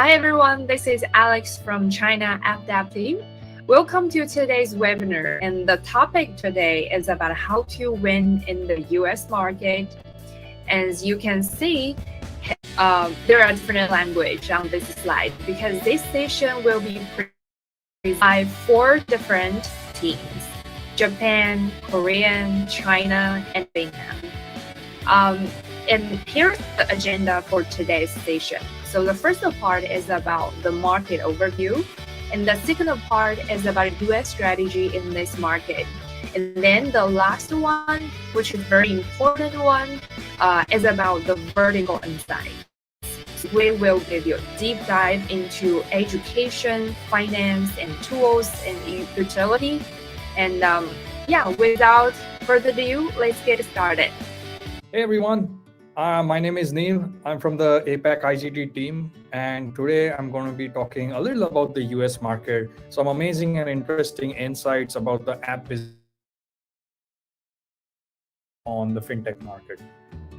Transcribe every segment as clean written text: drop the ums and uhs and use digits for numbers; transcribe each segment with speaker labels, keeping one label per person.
Speaker 1: Hi everyone, this is Alex from China App Dev team. Welcome to today's webinar, and the topic today is about how to win in the US market. As you can see, there are different languages on this slide because this session will be presented by 4 different teams: Japan, Korean, China, and Vietnam. And here's the agenda for today's session. So the first part is about the market overview, and the second part is about US strategy in this market. And then the last one, which is very important one, is about the vertical insights. We will give you a deep dive into education, finance, and tools and utility. And without further ado, let's get started.
Speaker 2: Hey everyone, my name is Neil. I'm from the APAC IGT team, and today I'm going to be talking a little about the US market, some amazing and interesting insights about the app business on the fintech market.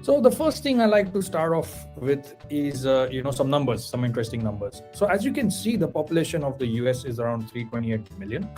Speaker 2: So the first thing I like to start off with is some numbers, some interesting numbers. So as you can see, the population of the US is around 328 million,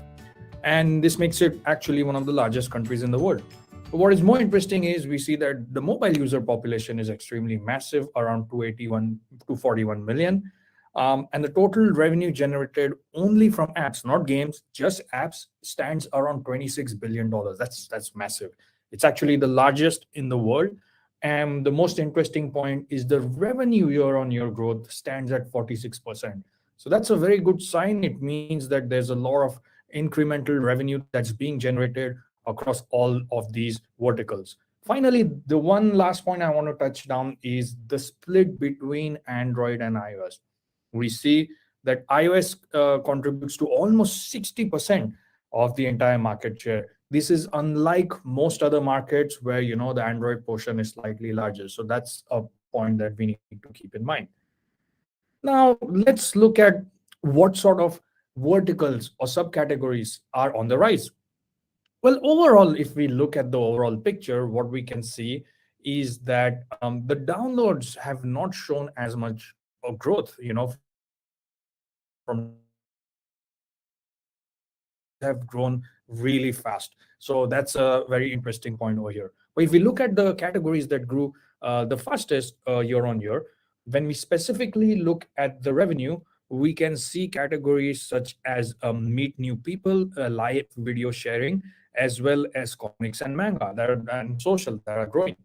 Speaker 2: and this makes it actually one of the largest countries in the world. But what is more interesting is we see that the mobile user population is extremely massive, around 241 million. And the total revenue generated only from apps, not games, just apps, stands around $26 billion. That's massive. It's actually the largest in the world. And the most interesting point is the revenue year-on-year growth stands at 46%. So that's a very good sign. It means that there's a lot of incremental revenue that's being generated across all of these verticals. Finally, the one last point I want to touch down is the split between Android and iOS. We see that iOS contributes to almost 60% of the entire market share. This is unlike most other markets where the Android portion is slightly larger. So that's a point that we need to keep in mind. Now let's look at what sort of verticals or subcategories are on the rise. Well, overall, if we look at the overall picture, what we can see is that the downloads have not shown as much of growth, from have grown really fast. So that's a very interesting point over here. But if we look at the categories that grew the fastest year on year, when we specifically look at the revenue, we can see categories such as meet new people, live video sharing, as well as comics and manga and social that are growing.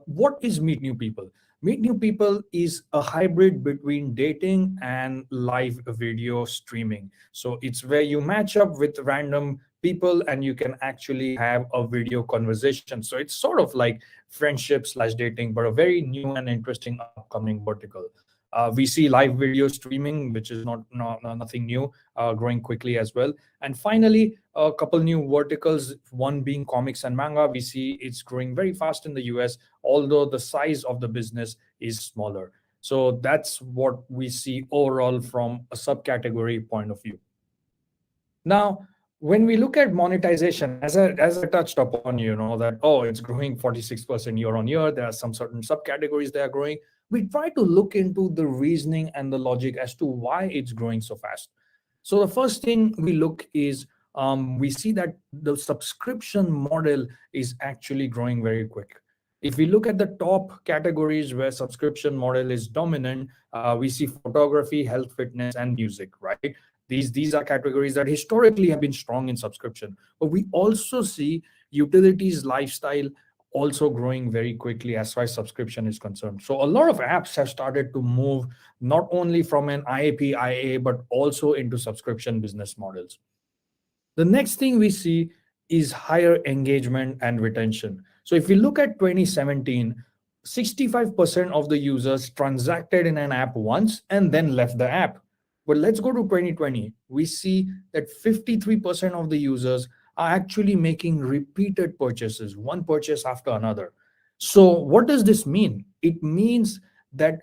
Speaker 2: What is meet new people? Meet new people is a hybrid between dating and live video streaming. So it's where you match up with random people and you can actually have a video conversation. So it's sort of like friendship/dating, but a very new and interesting upcoming vertical. We see live video streaming, which is nothing new, growing quickly as well. And finally, a couple new verticals, one being comics and manga. We see it's growing very fast in the US, although the size of the business is smaller. So that's what we see overall from a subcategory point of view. Now, when we look at monetization, as I touched upon, that, it's growing 46% year on year. There are some certain subcategories that are growing. We try to look into the reasoning and the logic as to why it's growing so fast. So the first thing we look is we see that the subscription model is actually growing very quick. If we look at the top categories where subscription model is dominant, we see photography, health, fitness, and music, right? These are categories that historically have been strong in subscription. But we also see utilities, lifestyle, also growing very quickly as far as subscription is concerned. So a lot of apps have started to move not only from an IAP, IA, but also into subscription business models. The next thing we see is higher engagement and retention. So if we look at 2017, 65% of the users transacted in an app once and then left the app. But let's go to 2020. We see that 53% of the users are actually making repeated purchases, one purchase after another. So what does this mean? It means that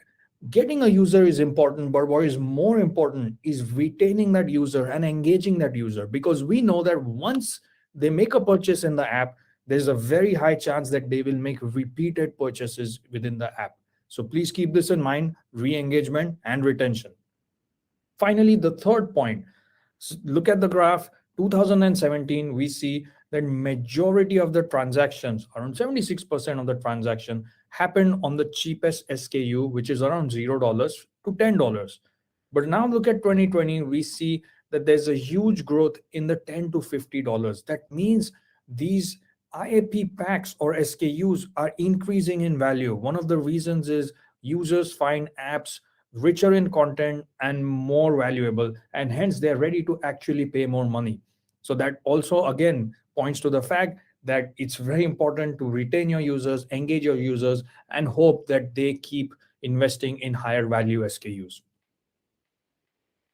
Speaker 2: getting a user is important, but what is more important is retaining that user and engaging that user, because we know that once they make a purchase in the app, there's a very high chance that they will make repeated purchases within the app. So please keep this in mind: re-engagement and retention. Finally, the third point, look at the graph. 2017, we see that majority of the transactions, around 76% of the transaction, happened on the cheapest SKU, which is around $0 to $10. But now look at 2020, we see that there's a huge growth in the $10 to $50. That means these IAP packs or SKUs are increasing in value. One of the reasons is users find apps richer in content and more valuable, and hence they're ready to actually pay more money. So that also again points to the fact that it's very important to retain your users, engage your users, and hope that they keep investing in higher value SKUs.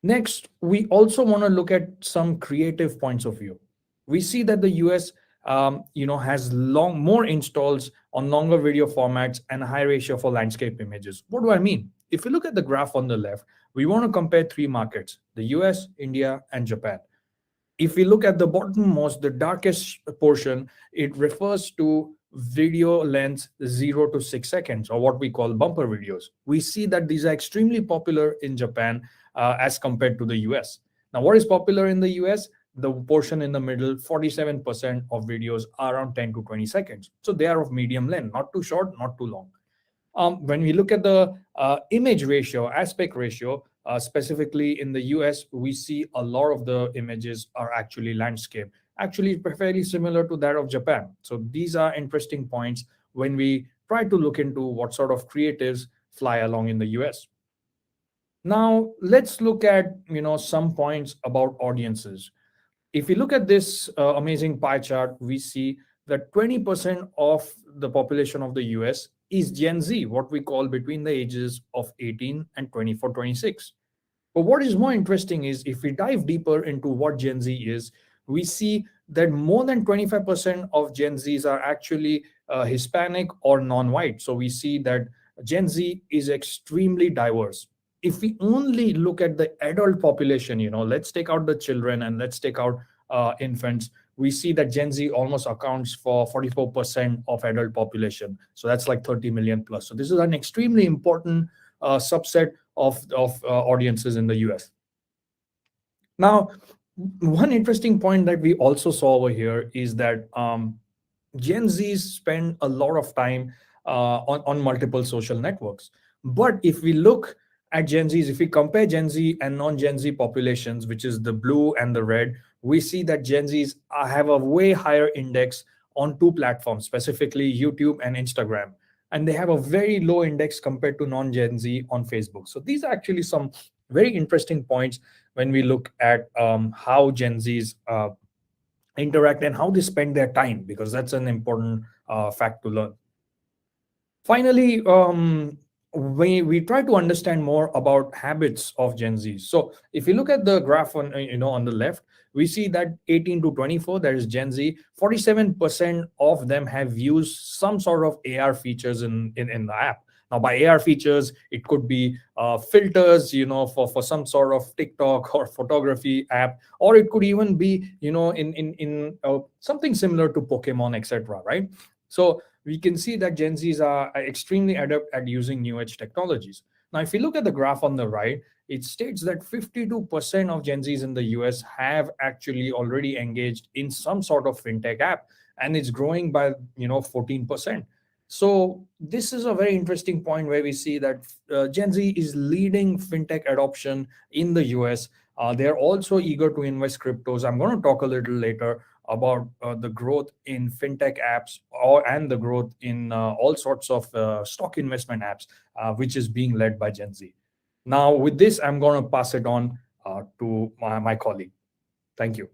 Speaker 2: Next, we also want to look at some creative points of view. We see that the US, has more installs on longer video formats and a high ratio for landscape images. What do I mean? If you look at the graph on the left, we want to compare three markets: the US, India, and Japan. If we look at the bottommost, the darkest portion, it refers to video length 0 to 6 seconds, or what we call bumper videos. We see that these are extremely popular in Japan as compared to the US. Now, what is popular in the US? The portion in the middle, 47% of videos are around 10 to 20 seconds. So they are of medium length, not too short, not too long. When we look at the image ratio, aspect ratio, specifically in the US, we see a lot of the images are actually landscape, actually fairly similar to that of Japan. So these are interesting points when we try to look into what sort of creatives fly along in the US. Now, let's look at some points about audiences. If we look at this amazing pie chart, we see that 20% of the population of the US is Gen Z, what we call between the ages of 18 and 24, 26. But what is more interesting is if we dive deeper into what Gen Z is, we see that more than 25% of Gen Zs are actually Hispanic or non-white. So we see that Gen Z is extremely diverse. If we only look at the adult population, let's take out the children and let's take out infants, we see that Gen Z almost accounts for 44% of adult population. So that's like 30 million plus. So this is an extremely important subset of audiences in the US. Now, one interesting point that we also saw over here is that Gen Zs spend a lot of time on multiple social networks. But if we look at Gen Zs, if we compare Gen Z and non-Gen Z populations, which is the blue and the red, we see that Gen Zs have a way higher index on two platforms, specifically YouTube and Instagram. And they have a very low index compared to non-Gen Z on Facebook. So these are actually some very interesting points when we look at how Gen Zs interact and how they spend their time, because that's an important fact to learn. Finally, we try to understand more about habits of Gen Z. So if you look at the graph on the left, we see that 18 to 24, that is Gen Z, 47% of them have used some sort of AR features in the app. Now, by AR features, it could be filters, for some sort of TikTok or photography app, or it could even be, in something similar to Pokemon, etc. Right? So we can see that Gen Zs are extremely adept at using new age technologies. Now, if you look at the graph on the right, it states that 52% of Gen Zs in the US have actually already engaged in some sort of fintech app, and it's growing by 14%. So this is a very interesting point where we see that Gen Z is leading fintech adoption in the US. They're also eager to invest cryptos. I'm going to talk a little later about the growth in fintech apps and the growth in all sorts of stock investment apps, which is being led by Gen Z. Now, with this, I'm going to pass it on to my colleague. Thank you.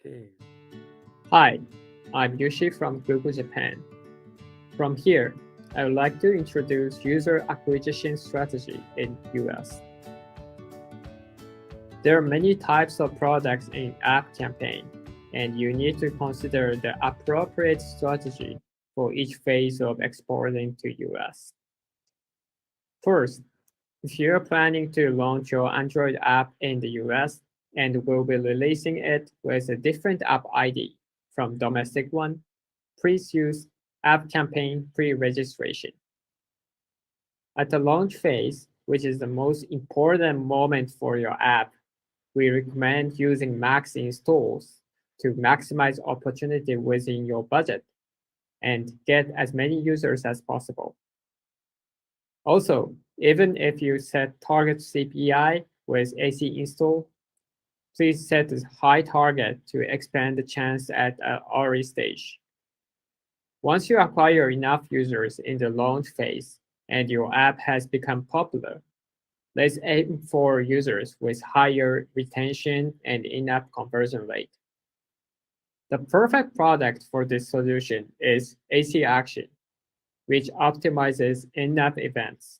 Speaker 3: Okay. Hi, I'm Yoshi from Google Japan. From here, I would like to introduce user acquisition strategy in US. There are many types of products in app campaign, and you need to consider the appropriate strategy for each phase of exporting to US. First, if you're planning to launch your Android app in the US and will be releasing it with a different app ID from domestic one, please use app campaign pre-registration. At the launch phase, which is the most important moment for your app, we recommend using max installs to maximize opportunity within your budget and get as many users as possible. Also, even if you set target CPI with AC install, please set a high target to expand the chance at an early stage. Once you acquire enough users in the launch phase and your app has become popular, let's aim for users with higher retention and in-app conversion rate. The perfect product for this solution is AC Action, which optimizes in-app events.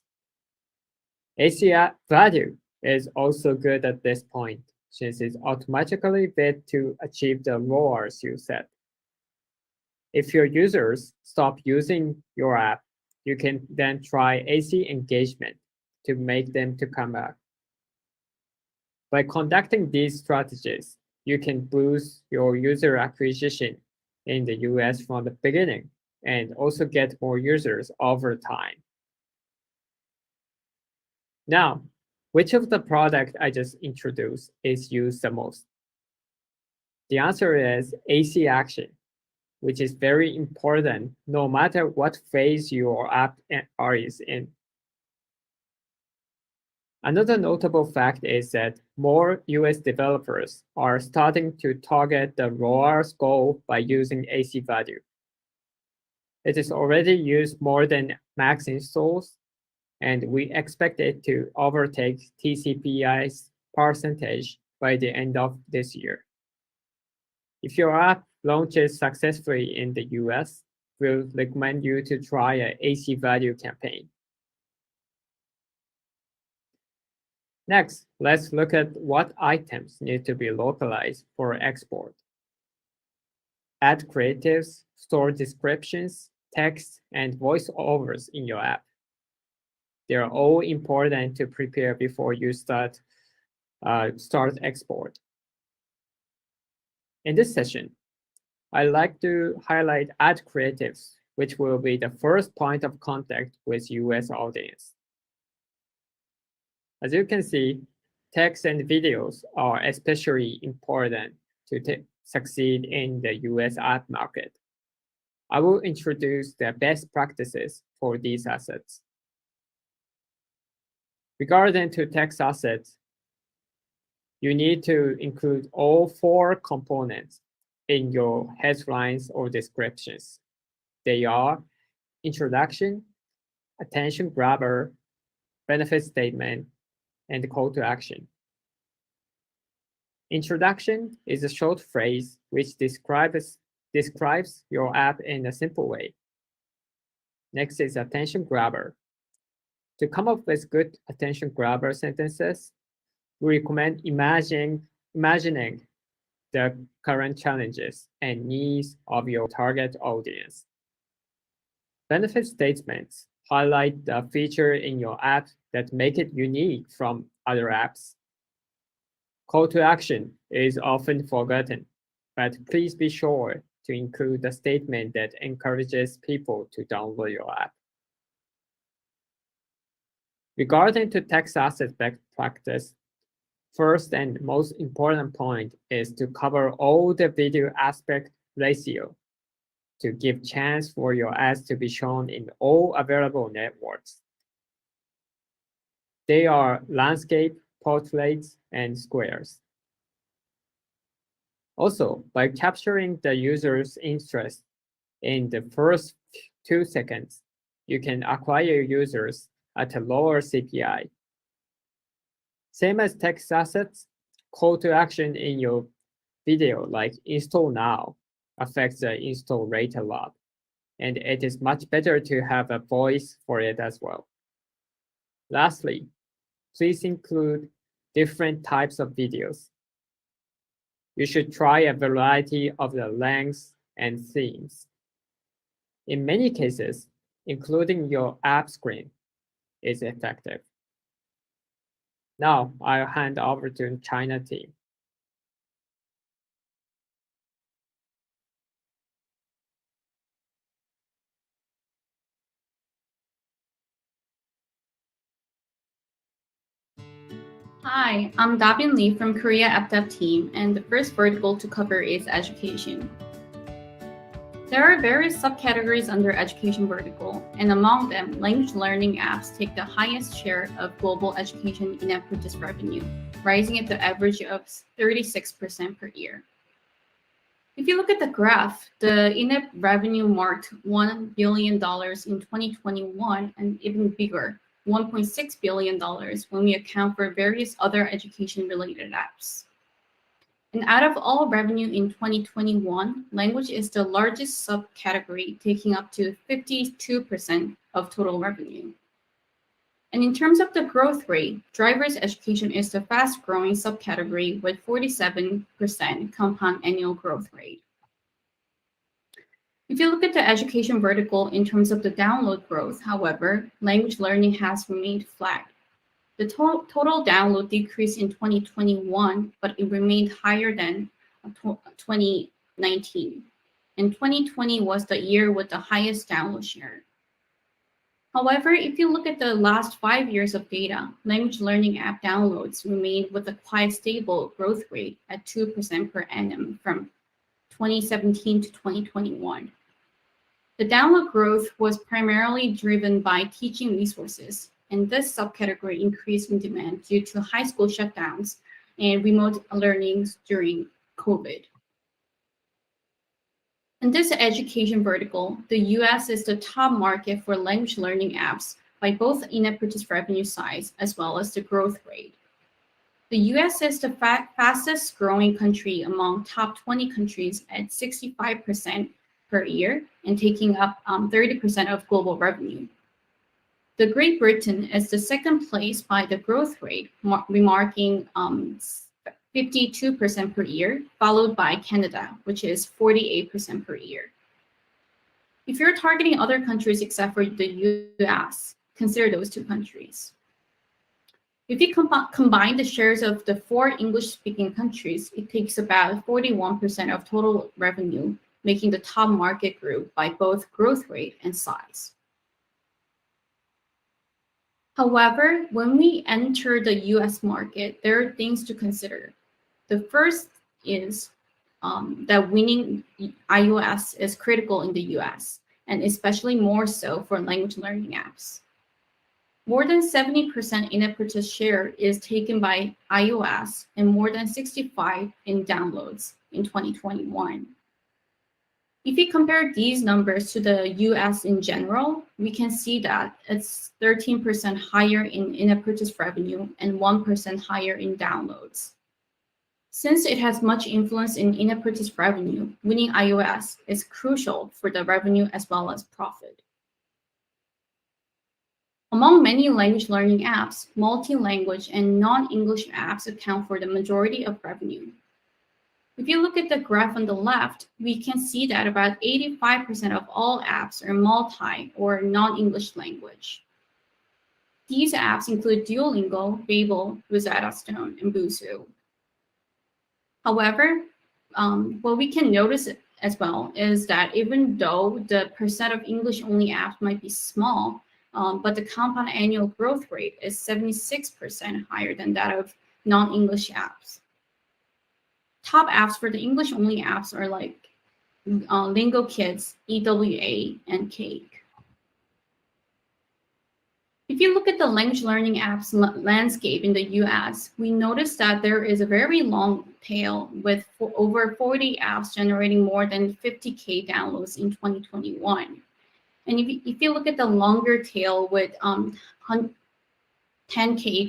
Speaker 3: AC value is also good at this point, since it's automatically bid to achieve the ROAS you set. If your users stop using your app, you can then try AC engagement to make them to come back. By conducting these strategies, you can boost your user acquisition in the US from the beginning and also get more users over time. Now, which of the product I just introduced is used the most? The answer is AC Action, which is very important no matter what phase your app is in. Another notable fact is that more US developers are starting to target the ROAS goal by using AC value. It is already used more than max installs, and we expect it to overtake TCPI's percentage by the end of this year. If your app launches successfully in the US, we'll recommend you to try an AC value campaign. Next, let's look at what items need to be localized for export. Add creatives, store descriptions, text, and voiceovers in your app. They're all important to prepare before you start export. In this session, I'd like to highlight ad creatives, which will be the first point of contact with US audience. As you can see, text and videos are especially important to succeed in the US app market. I will introduce the best practices for these assets. Regarding to text assets, you need to include all 4 components in your headlines or descriptions. They are introduction, attention grabber, benefit statement, and call to action. Introduction is a short phrase which describes your app in a simple way. Next is attention grabber. To come up with good attention grabber sentences, we recommend imagining the current challenges and needs of your target audience. Benefit statements highlight the feature in your app that make it unique from other apps. Call to action is often forgotten, but please be sure to include a statement that encourages people to download your app. Regarding to text asset best practice, first and most important point is to cover all the video aspect ratio to give chance for your ads to be shown in all available networks. They are landscape, portraits, and squares. Also, by capturing the user's interest in the first 2 seconds, you can acquire users at a lower CPI. Same as text assets, call to action in your video like install now affects the install rate a lot, and it is much better to have a voice for it as well. Lastly, please include different types of videos. You should try a variety of the lengths and themes. In many cases, including your app screen is effective. Now I'll hand over to China team.
Speaker 4: Hi, I'm Dabin Lee from Korea AppDev team, and the first vertical to cover is education. There are various subcategories under education vertical, and among them, language learning apps take the highest share of global education in-app purchase revenue, rising at the average of 36% per year. If you look at the graph, the in-app revenue marked $1 billion in 2021 and even bigger, $1.6 billion when we account for various other education-related apps. And out of all revenue in 2021, language is the largest subcategory, taking up to 52% of total revenue. And in terms of the growth rate, driver's education is the fast-growing subcategory with 47% compound annual growth rate. If you look at the education vertical in terms of the download growth, however, language learning has remained flat. The total download decreased in 2021, but it remained higher than 2019. And 2020 was the year with the highest download share. However, if you look at the last 5 years of data, language learning app downloads remained with a quite stable growth rate at 2% per annum from 2017 to 2021. The download growth was primarily driven by teaching resources, and this subcategory increased in demand due to high school shutdowns and remote learnings during COVID. In this education vertical, the US is the top market for language learning apps by both in-app purchase revenue size as well as the growth rate. The US is the fastest growing country among top 20 countries at 65% per year and taking up 30% of global revenue. The Great Britain is the second place by the growth rate, remarking 52% per year, followed by Canada, which is 48% per year. If you're targeting other countries except for the US, consider those two countries. If you combine the shares of the 4 English-speaking countries, it takes about 41% of total revenue, making the top market group by both growth rate and size. However, when we enter the US market, there are things to consider. The first is that winning iOS is critical in the US, and especially more so for language learning apps. More than 70% in-app purchase share is taken by iOS and more than 65% in downloads in 2021. If we compare these numbers to the US in general, we can see that it's 13% higher in in-app purchase revenue and 1% higher in downloads. Since it has much influence in in-app purchase revenue, winning iOS is crucial for the revenue as well as profit. Among many language learning apps, multi-language and non-English apps account for the majority of revenue. If you look at the graph on the left, we can see that about 85% of all apps are multi or non-English language. These apps include Duolingo, Babel, Rosetta Stone, and Busuu. However, what we can notice as well is that even though the percent of English-only apps might be small, but the compound annual growth rate is 76% higher than that of non-English apps. Top apps for the English-only apps are like Lingo Kids, EWA, and Cake. If you look at the language learning apps landscape in the US, we notice that there is a very long tail with over 40 apps generating more than 50K downloads in 2021. And if you look at the longer tail with 10K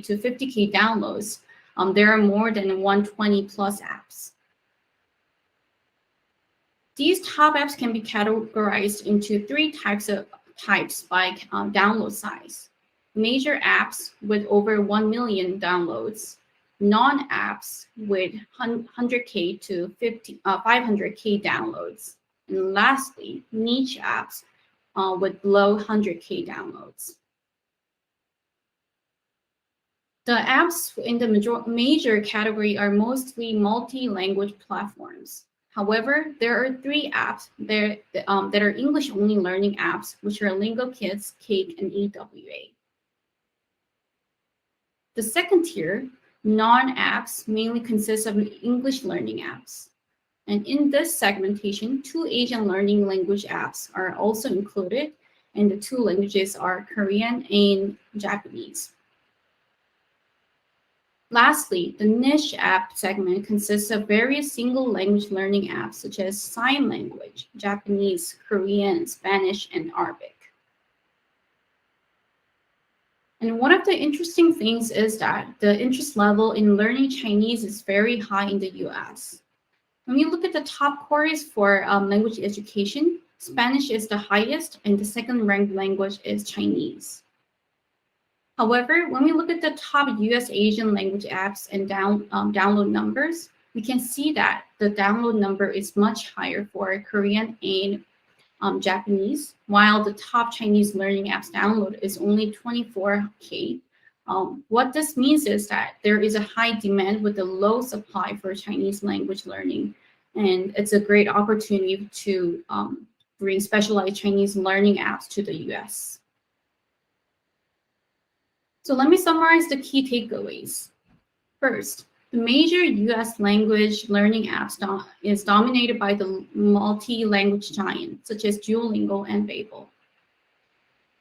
Speaker 4: to 50K downloads, there are more than 120 plus apps. These top apps can be categorized into 3 types by download size. Major apps with over 1 million downloads, non-apps with 100K to 500K downloads, and lastly, niche apps with below 100K downloads. The apps in the major category are mostly multi-language platforms. However, there are 3 apps that are English-only learning apps, which are Lingo Kids, Cake, and EWA. The second tier, Non-apps mainly consist of English learning apps. And in this segmentation, 2 Asian learning language apps are also included, and the 2 languages are Korean and Japanese. Lastly, the niche app segment consists of various single language learning apps such as sign language, Japanese, Korean, Spanish, and Arabic. And one of the interesting things is that the interest level in learning Chinese is very high in the US. When you look at the top courses for language education, Spanish is the highest, and the second ranked language is Chinese. However, when we look at the top US Asian language apps and download numbers, we can see that the download number is much higher for Korean and Japanese, while the top Chinese learning apps download is only 24K. What this means is that there is a high demand with a low supply for Chinese language learning, and it's a great opportunity to bring specialized Chinese learning apps to the US. So let me summarize the key takeaways. First, the major US language learning apps is dominated by the multi-language giants such as Duolingo and Babel.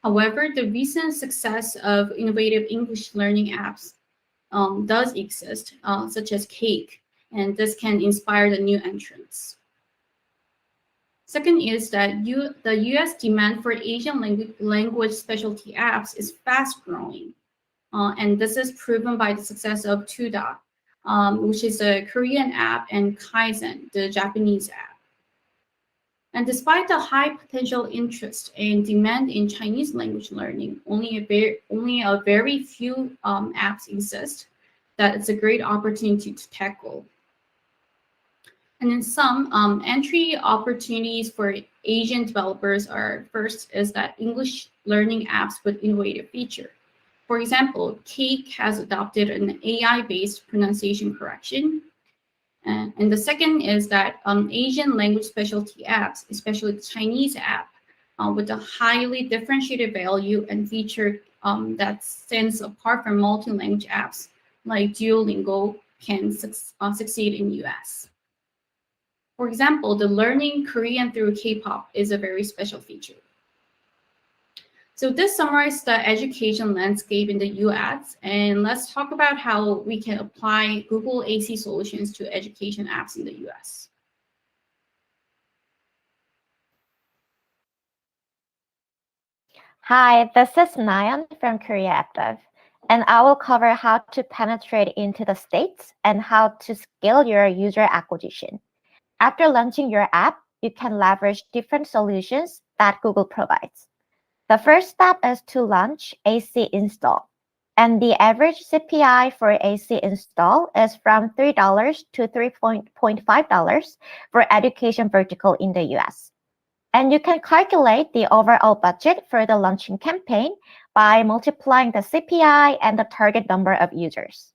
Speaker 4: However, the recent success of innovative English learning apps does exist, such as Cake, and this can inspire the new entrants. Second is that the US demand for Asian language specialty apps is fast growing. And this is proven by the success of Tuda, which is a Korean app, and Kaizen, the Japanese app. And despite the high potential interest and demand in Chinese language learning, only a very few apps exist that it's a great opportunity to tackle. And in some entry opportunities for Asian developers are, first is that English learning apps with innovative feature. For example, Cake has adopted an AI-based pronunciation correction. And the second is that Asian language specialty apps, especially the Chinese app, with a highly differentiated value and feature that stands apart from multi-language apps like Duolingo, can succeed in US. For example, the learning Korean through K-pop is a very special feature. So this summarizes the education landscape in the US, and let's talk about how we can apply Google AC solutions to education apps in the US.
Speaker 5: Hi, this is Nayeon from Korea Active, and I will cover how to penetrate into the States and how to scale your user acquisition. After launching your app, you can leverage different solutions that Google provides. The first step is to launch AC install, and the average CPI for AC install is from $3 to $3.5 for education vertical in the US. And you can calculate the overall budget for the launching campaign by multiplying the CPI and the target number of users.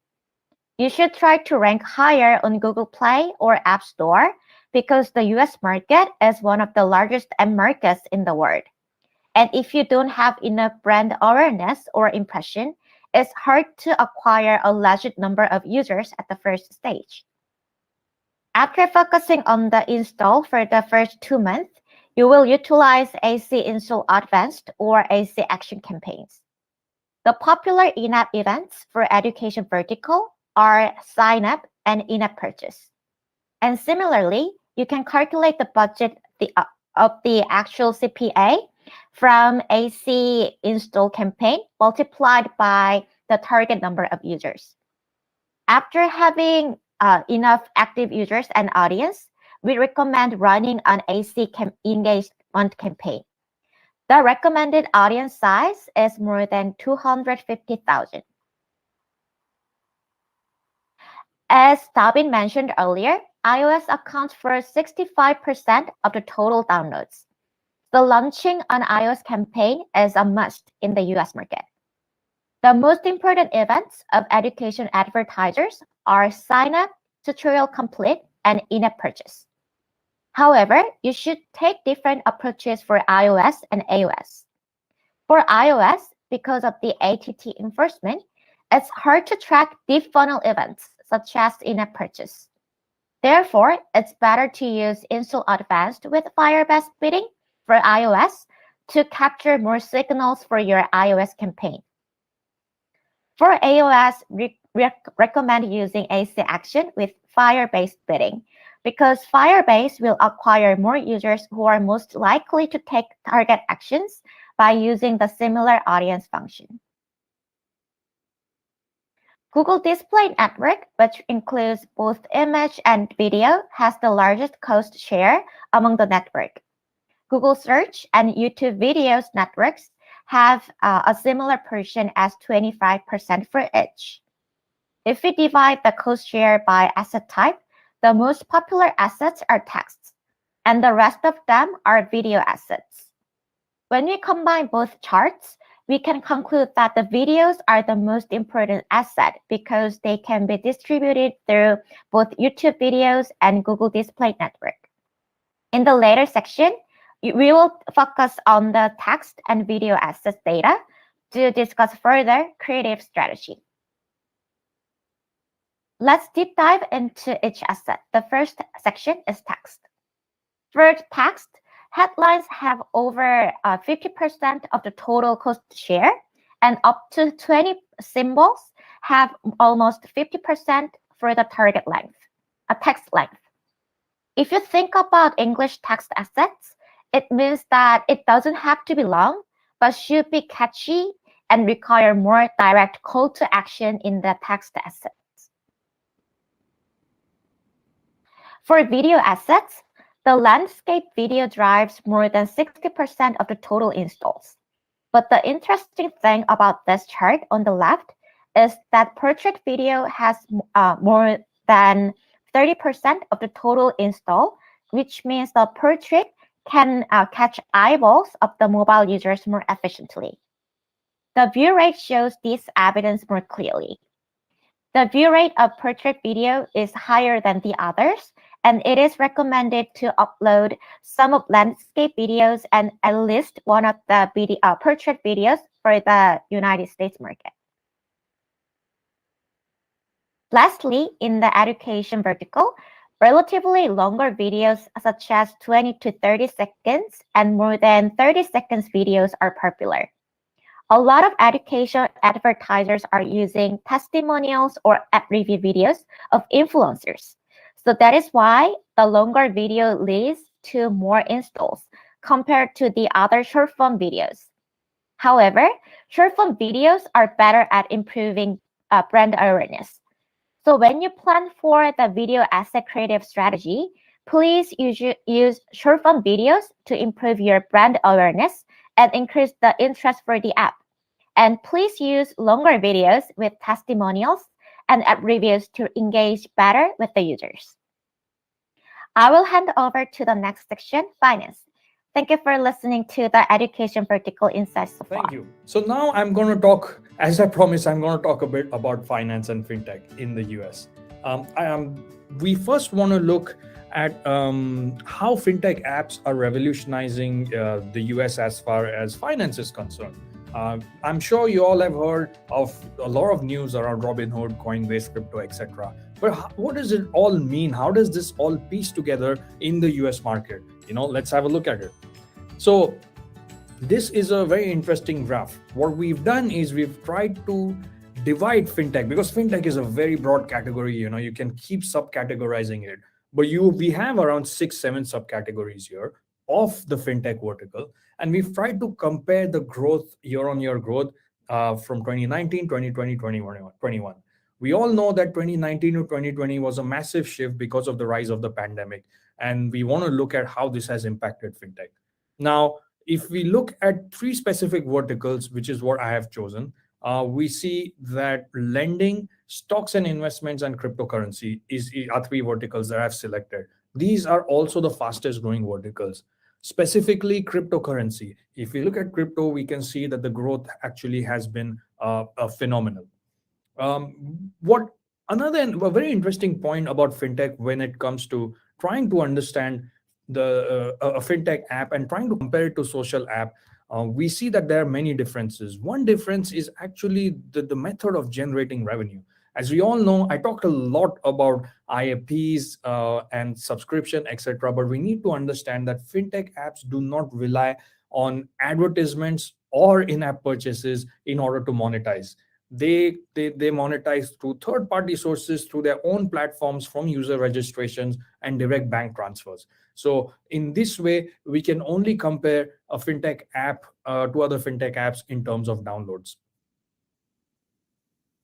Speaker 5: You should try to rank higher on Google Play or App Store because the US market is one of the largest end markets in the world. And if you don't have enough brand awareness or impression, it's hard to acquire a large number of users at the first stage. After focusing on the install for the first 2 months, you will utilize AC Install Advanced or AC Action campaigns. The popular in-app events for education vertical are sign up and in-app purchase. And similarly, you can calculate the budget of the actual CPA from AC install campaign multiplied by the target number of users. After having enough active users and audience, we recommend running an AC engagement campaign. The recommended audience size is more than 250,000. As Tabin mentioned earlier, iOS accounts for 65% of the total downloads. So launching an iOS campaign is a must in the US market. The most important events of education advertisers are sign up, tutorial complete, and in-app purchase. However, you should take different approaches for iOS and iOS. For iOS, because of the ATT enforcement, it's hard to track deep funnel events, such as in-app purchase. Therefore, it's better to use Install Advanced with Fire-based bidding for iOS to capture more signals for your iOS campaign. For iOS, we recommend using AC Action with Fire-based bidding because Firebase will acquire more users who are most likely to take target actions by using the similar audience function. Google Display Network, which includes both image and video, has the largest cost share among the network. Google Search and YouTube Videos networks have a similar portion as 25% for each. If we divide the cost share by asset type, the most popular assets are texts, and the rest of them are video assets. When we combine both charts, we can conclude that the videos are the most important asset because they can be distributed through both YouTube videos and Google Display Network. In the later section, we will focus on the text and video assets data to discuss further creative strategy. Let's deep dive into each asset. The first section is text. For text, headlines have over 50% of the total cost share, and up to 20 symbols have almost 50% for the target length, a text length. If you think about English text assets, it means that it doesn't have to be long, but should be catchy and require more direct call to action in the text assets. For video assets, the landscape video drives more than 60% of the total installs. But the interesting thing about this chart on the left is that portrait video has more than 30% of the total install, which means the portrait can catch eyeballs of the mobile users more efficiently. The view rate shows this evidence more clearly. The view rate of portrait video is higher than the others, and it is recommended to upload some of landscape videos and at least one of the portrait videos for the United States market. Lastly, in the education vertical, relatively longer videos such as 20 to 30 seconds and more than 30 seconds videos are popular. A lot of education advertisers are using testimonials or app review videos of influencers. So that is why the longer video leads to more installs compared to the other short form videos. However, short form videos are better at improving brand awareness. So when you plan for the video asset creative strategy, please use short form videos to improve your brand awareness and increase the interest for the app. And please use longer videos with testimonials and app reviews to engage better with the users. I will hand over to the next section, finance. Thank you for listening to the education vertical insights so far.
Speaker 2: Thank you. So now I'm going to talk, as I promised, I'm going to talk a bit about finance and fintech in the US. We first want to look at how fintech apps are revolutionizing the US as far as finance is concerned. I'm sure you all have heard of a lot of news around Robinhood, Coinbase, crypto, etc. But what does it all mean? How does this all piece together in the US market? Let's have a look at it. So this is a very interesting graph. What we've done is we've tried to divide fintech, because fintech is a very broad category. You can keep subcategorizing it, but we have around 6-7 subcategories here of the fintech vertical, and we've tried to compare the growth, year-on-year growth from 2019, 2020, 2021. We all know that 2019 to 2020 was a massive shift because of the rise of the pandemic, and we want to look at how this has impacted fintech. Now, if we look at 3 specific verticals, which is what I have chosen, we see that lending, stocks and investments, and cryptocurrency are 3 verticals that I've selected. These are also the fastest growing verticals. Specifically, cryptocurrency. If we look at crypto, we can see that the growth actually has been phenomenal. A very interesting point about fintech when it comes to trying to understand a fintech app and trying to compare it to social app, we see that there are many differences. One difference is actually the method of generating revenue. As we all know, I talked a lot about IAPs and subscription, etc. But we need to understand that fintech apps do not rely on advertisements or in-app purchases in order to monetize. They monetize through third-party sources, through their own platforms, from user registrations and direct bank transfers. So in this way, we can only compare a fintech app to other fintech apps in terms of downloads.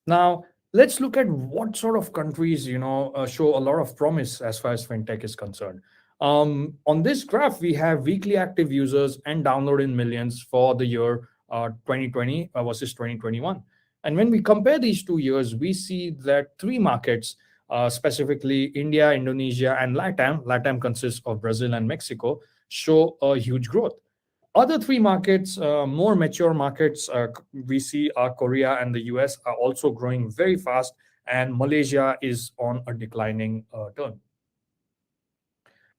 Speaker 2: Now, let's look at what sort of countries, show a lot of promise as far as fintech is concerned. On this graph, we have weekly active users and download in millions for the year 2020 versus 2021. And when we compare these 2 years, we see that three markets, specifically India, Indonesia, and LATAM, LATAM consists of Brazil and Mexico, show a huge growth. Other three markets, more mature markets, we see Korea and the US are also growing very fast, and Malaysia is on a declining turn.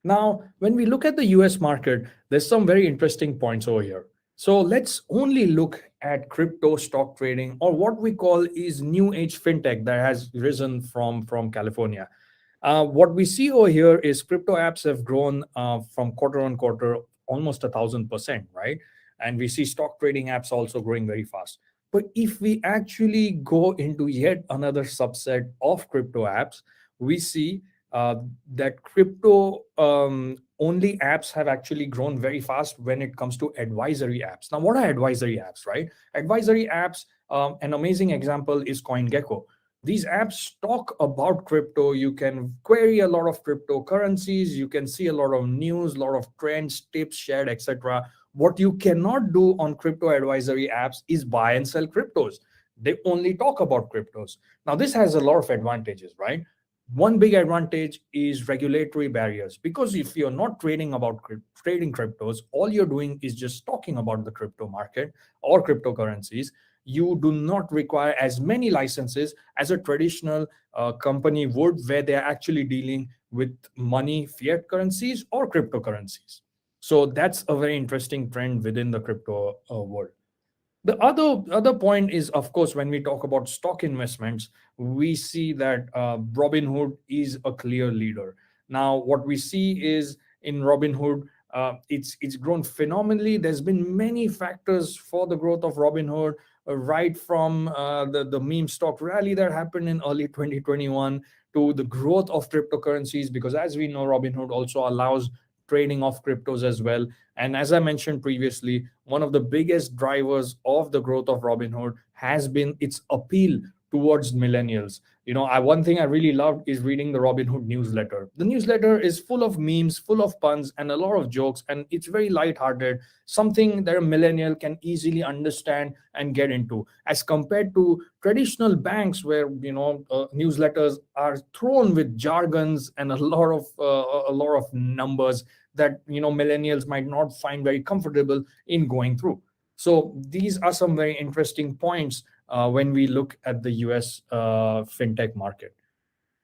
Speaker 2: Now, when we look at the US market, there's some very interesting points over here. So let's only look at crypto stock trading, or what we call is new age fintech that has risen from California. What we see over here is crypto apps have grown from quarter on quarter almost 1,000%, right? And we see stock trading apps also growing very fast. But if we actually go into yet another subset of crypto apps, we see that crypto only apps have actually grown very fast when it comes to advisory apps. Now, what are advisory apps, right? Advisory apps, an amazing example is CoinGecko. These apps talk about crypto. You can query a lot of cryptocurrencies. You can see a lot of news, a lot of trends, tips shared, etc. What you cannot do on crypto advisory apps is buy and sell cryptos. They only talk about cryptos. Now, this has a lot of advantages, right? One big advantage is regulatory barriers, because if you're not trading cryptos, all you're doing is just talking about the crypto market or cryptocurrencies. You do not require as many licenses as a traditional company would, where they're actually dealing with money, fiat currencies, or cryptocurrencies. So that's a very interesting trend within the crypto world. The other point is, of course, when we talk about stock investments, we see that Robinhood is a clear leader. Now, what we see is in Robinhood, it's grown phenomenally. There's been many factors for the growth of Robinhood, right from the meme stock rally that happened in early 2021 to the growth of cryptocurrencies, because as we know, Robinhood also allows trading of cryptos as well. And as I mentioned previously, one of the biggest drivers of the growth of Robinhood has been its appeal towards millennials. One thing I really loved is reading the Robinhood newsletter. The newsletter is full of memes, full of puns, and a lot of jokes, and it's very lighthearted, something that a millennial can easily understand and get into, as compared to traditional banks where newsletters are thrown with jargons and a lot of numbers that millennials might not find very comfortable in going through. So these are some very interesting points when we look at the US fintech market.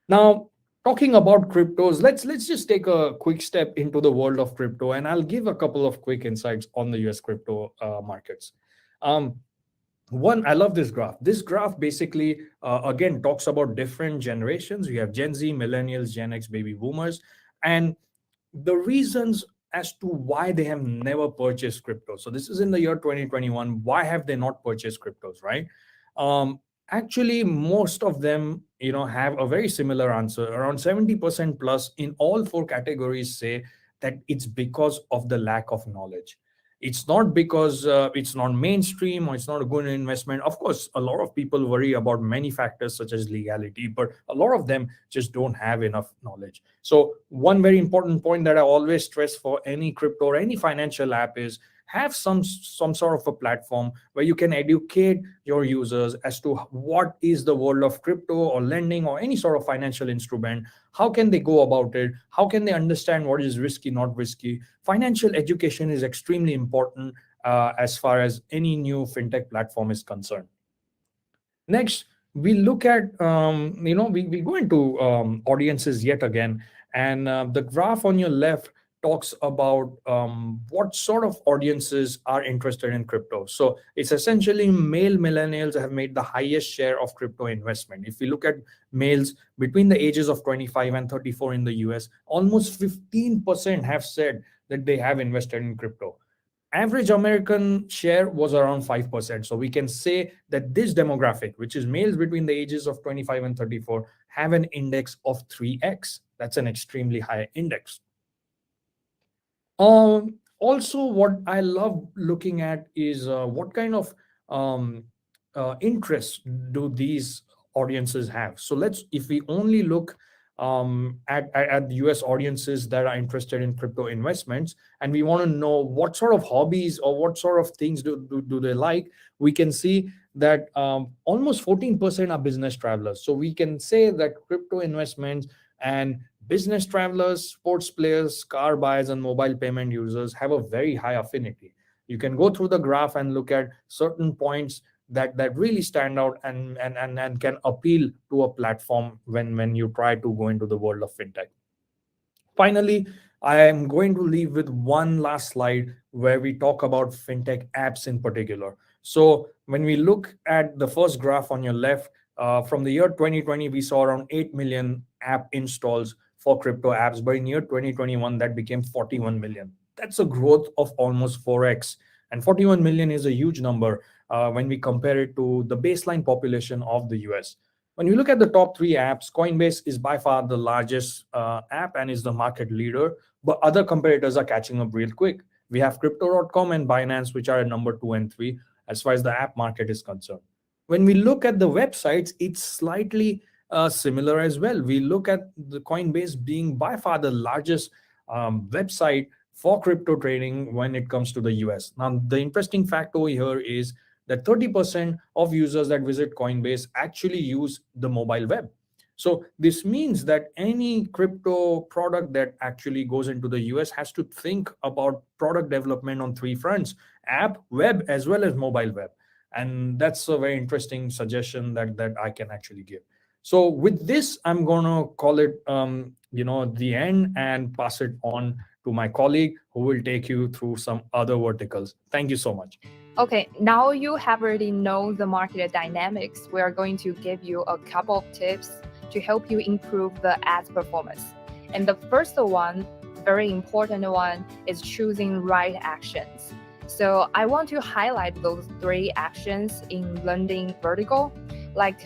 Speaker 2: Now, talking about cryptos, let's just take a quick step into the world of crypto, and I'll give a couple of quick insights on the US crypto markets. One, I love this graph. This graph basically, again, talks about different generations. We have Gen Z, millennials, Gen X, baby boomers, and the reasons as to why they have never purchased crypto. So this is in the year 2021. Why have they not purchased cryptos, right? Actually, most of them, have a very similar answer. Around 70% plus in all four categories say that it's because of the lack of knowledge. It's not because it's not mainstream or it's not a good investment. Of course, a lot of people worry about many factors such as legality, but a lot of them just don't have enough knowledge. So one very important point that I always stress for any crypto or any financial app is have some sort of a platform where you can educate your users as to what is the world of crypto or lending or any sort of financial instrument. How can they go about it? How can they understand what is risky, not risky? Financial education is extremely important as far as any new fintech platform is concerned. Next, we look at, we go into audiences yet again. And the graph on your left talks about what sort of audiences are interested in crypto. So it's essentially male millennials have made the highest share of crypto investment. If we look at males between the ages of 25 and 34 in the US, almost 15% have said that they have invested in crypto. Average American share was around 5%. So we can say that this demographic, which is males between the ages of 25 and 34, have an index of 3x. That's an extremely high index. Also, what I love looking at is what kind of interests do these audiences have. So if we only look at the US audiences that are interested in crypto investments, and we want to know what sort of hobbies or what sort of things do they like, we can see that almost 14% are business travelers. So we can say that crypto investments and business travelers, sports players, car buyers, and mobile payment users have a very high affinity. You can go through the graph and look at certain points that really stand out and can appeal to a platform when you try to go into the world of fintech. Finally, I am going to leave with one last slide where we talk about fintech apps in particular. So when we look at the first graph on your left, from the year 2020, we saw around 8 million app installs for crypto apps. But in year 2021, that became 41 million. That's a growth of almost 4x. And 41 million is a huge number when we compare it to the baseline population of the US. When you look at the top 3 apps, Coinbase is by far the largest app and is the market leader, but other competitors are catching up real quick. We have Crypto.com and Binance, which are at number 2 and 3 as far as the app market is concerned. When we look at the websites, it's slightly similar as well. We look at the Coinbase being by far the largest website for crypto trading when it comes to the US. Now, the interesting fact over here is that 30% of users that visit Coinbase actually use the mobile web. So this means that any crypto product that actually goes into the US has to think about product development on 3 fronts: app, web, as well as mobile web. And that's a very interesting suggestion that I can actually give. So with this, I'm going to call it, the end and pass it on to my colleague who will take you through some other verticals. Thank you so much.
Speaker 1: Okay, now you have already know the market dynamics. We are going to give you a couple of tips to help you improve the ads performance. And the first one, very important one, is choosing right actions. So I want to highlight those 3 actions in lending vertical, like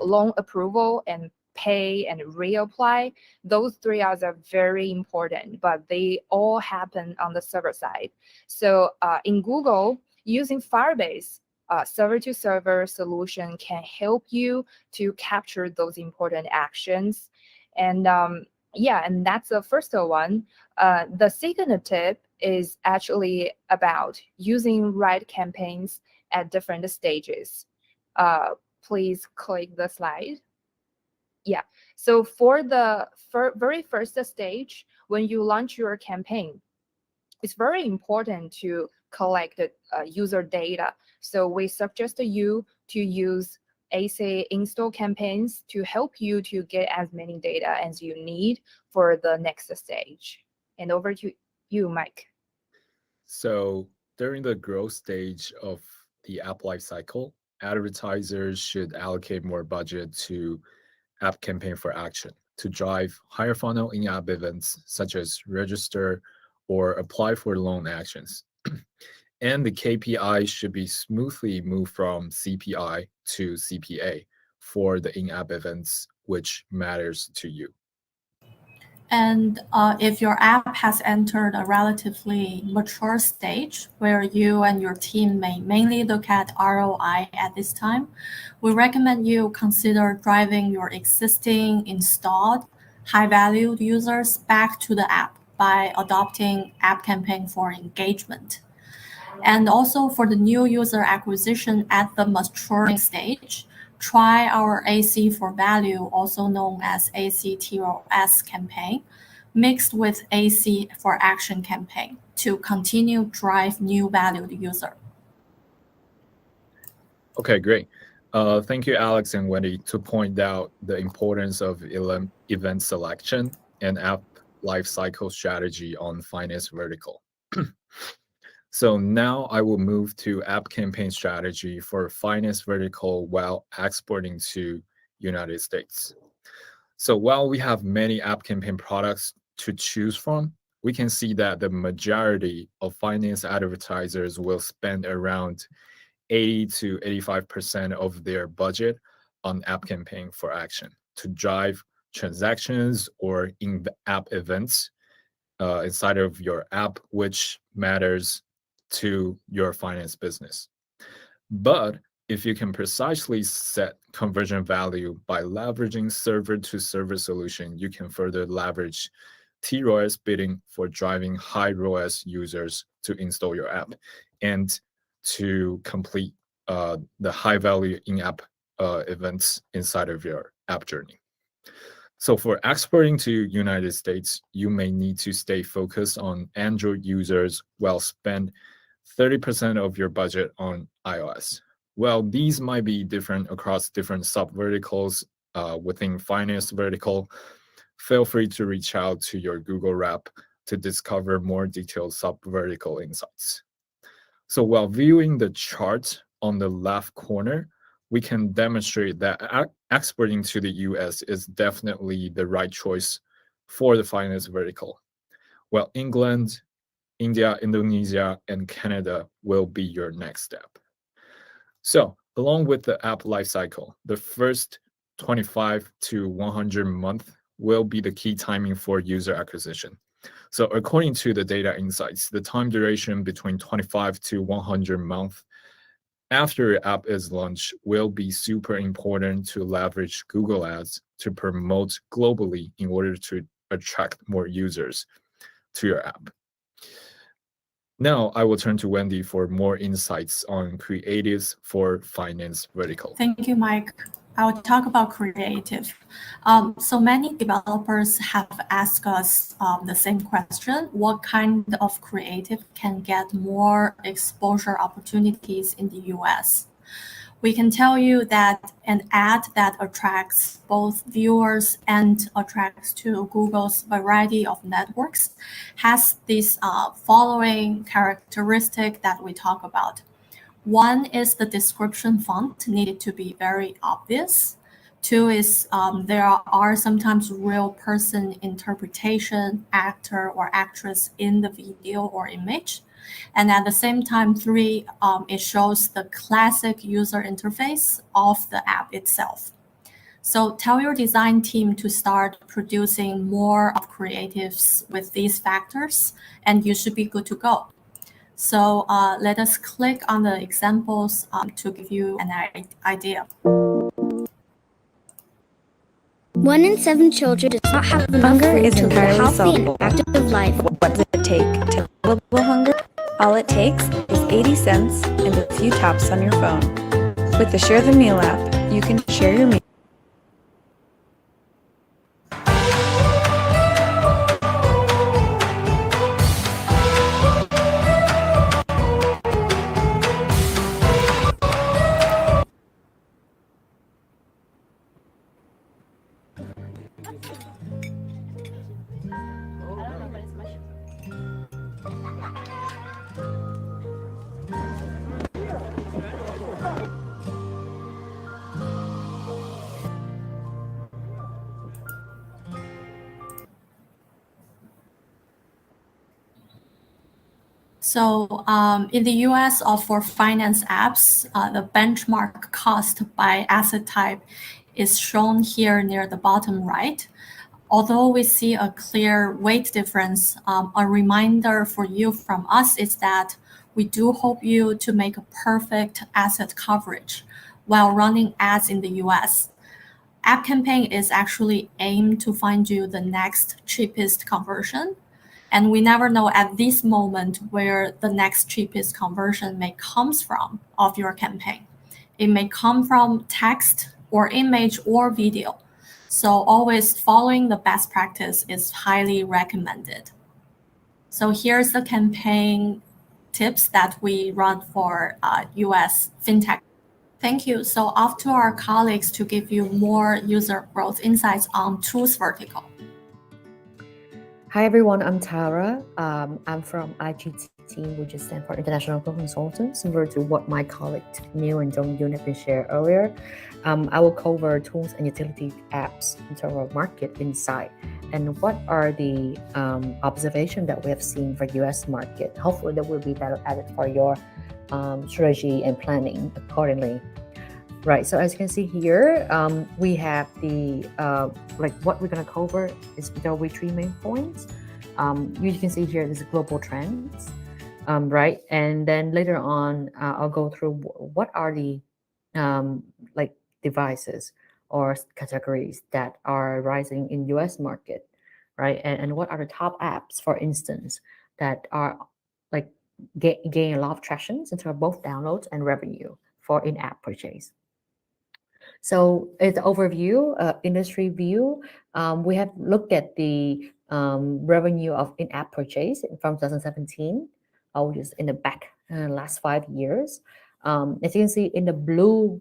Speaker 1: loan approval and pay and reapply. Those 3 are very important, but they all happen on the server side. So in Google, using Firebase, server-to-server solution can help you to capture those important actions. And and that's the first one. The second tip is actually about using right campaigns at different stages. Please click the slide. Yeah, so for the very first stage, when you launch your campaign, it's very important to collect user data. So we suggest you to use AC install campaigns to help you to get as many data as you need for the next stage. And over to you, Mike.
Speaker 6: So during the growth stage of the app lifecycle, advertisers should allocate more budget to app campaign for action to drive higher funnel in-app events such as register or apply for loan actions. And the KPI should be smoothly moved from CPI to CPA for the in-app events, which matters to you.
Speaker 7: And if your app has entered a relatively mature stage where you and your team may mainly look at ROI at this time, we recommend you consider driving your existing installed high-valued users back to the app by adopting app campaign for engagement. And also for the new user acquisition at the maturing stage, try our AC for value, also known as ACTOS campaign, mixed with AC for action campaign to continue drive new valued user.
Speaker 6: Okay, great. Thank you, Alex and Wendy, to point out the importance of event selection and app lifecycle strategy on finance vertical. So now I will move to app campaign strategy for finance vertical while exporting to United States. So while we have many app campaign products to choose from, we can see that the majority of finance advertisers will spend around 80 to 85% of their budget on app campaign for action to drive transactions or in-app events inside of your app, which matters to your finance business. But if you can precisely set conversion value by leveraging server-to-server solution, you can further leverage TROAS bidding for driving high ROAS users to install your app and to complete the high-value in-app events inside of your app journey. So for exporting to United States, you may need to stay focused on Android users while spend 30% of your budget on iOS. Well, these might be different across different sub-verticals within finance vertical. Feel free to reach out to your Google rep to discover more detailed sub-vertical insights. So while viewing the chart on the left corner, we can demonstrate that exporting to the US is definitely the right choice for the finance vertical. While England, India, Indonesia, and Canada will be your next step. So along with the app lifecycle, the first 25 to 100 month will be the key timing for user acquisition. So according to the data insights, the time duration between 25 to 100 months after your app is launched will be super important to leverage Google Ads to promote globally in order to attract more users to your app. Now I will turn to Wendy for more insights on creatives for finance vertical.
Speaker 7: Thank you, Mike. I'll talk about creative. So many developers have asked us the same question: what kind of creative can get more exposure opportunities in the US? We can tell you that an ad that attracts both viewers and attracts to Google's variety of networks has this following characteristic that we talk about. One is the description font needed to be very obvious. Two is there are sometimes real person interpretation, actor or actress in the video or image. And at the same time, three, it shows the classic user interface of the app itself. So tell your design team to start producing more of creatives with these factors, and you should be good to go. So let us click on the examples to give you an idea.
Speaker 8: 1 in 7 children does not have enough
Speaker 9: Hunger
Speaker 8: food
Speaker 9: is
Speaker 8: to live a
Speaker 9: entirely
Speaker 8: healthy and
Speaker 9: solvable.
Speaker 8: active life.
Speaker 9: What does it take to solve hunger? All it takes is 80 cents and a few taps on your phone. With the Share the Meal app, you can share your meal.
Speaker 7: So in the US for finance apps, the benchmark cost by asset type is shown here near the bottom right. Although we see a clear weight difference, a reminder for you from us is that we do hope you to make a perfect asset coverage while running ads in the US. App campaign is actually aimed to find you the next cheapest conversion. And we never know at this moment where the next cheapest conversion may come from of your campaign. It may come from text or image or video. So always following the best practice is highly recommended. So here's the campaign tips that we run for US fintech. Thank you. So off to our colleagues to give you more user growth insights on tools vertical.
Speaker 10: Hi everyone, I'm Tara. I'm from IGT team, which is stand for International Consultants, similar to what my colleagues Neil and Jung Yoon have been shared earlier. I will cover tools and utility apps in terms of market insight and what are the observations that we have seen for US market. Hopefully that will be value added for your strategy and planning accordingly. Right, so as you can see here, we have the like what we're going to cover is there will be three main points. You can see here there's global trends, right, and then later on I'll go through what are the like devices or categories that are rising in US market, right, and what are the top apps, for instance, that are like gaining a lot of traction in terms of both downloads and revenue for in-app purchase. So it's overview, industry view. We have looked at the revenue of in-app purchase from 2017, which is in the back last 5 years. As you can see in the blue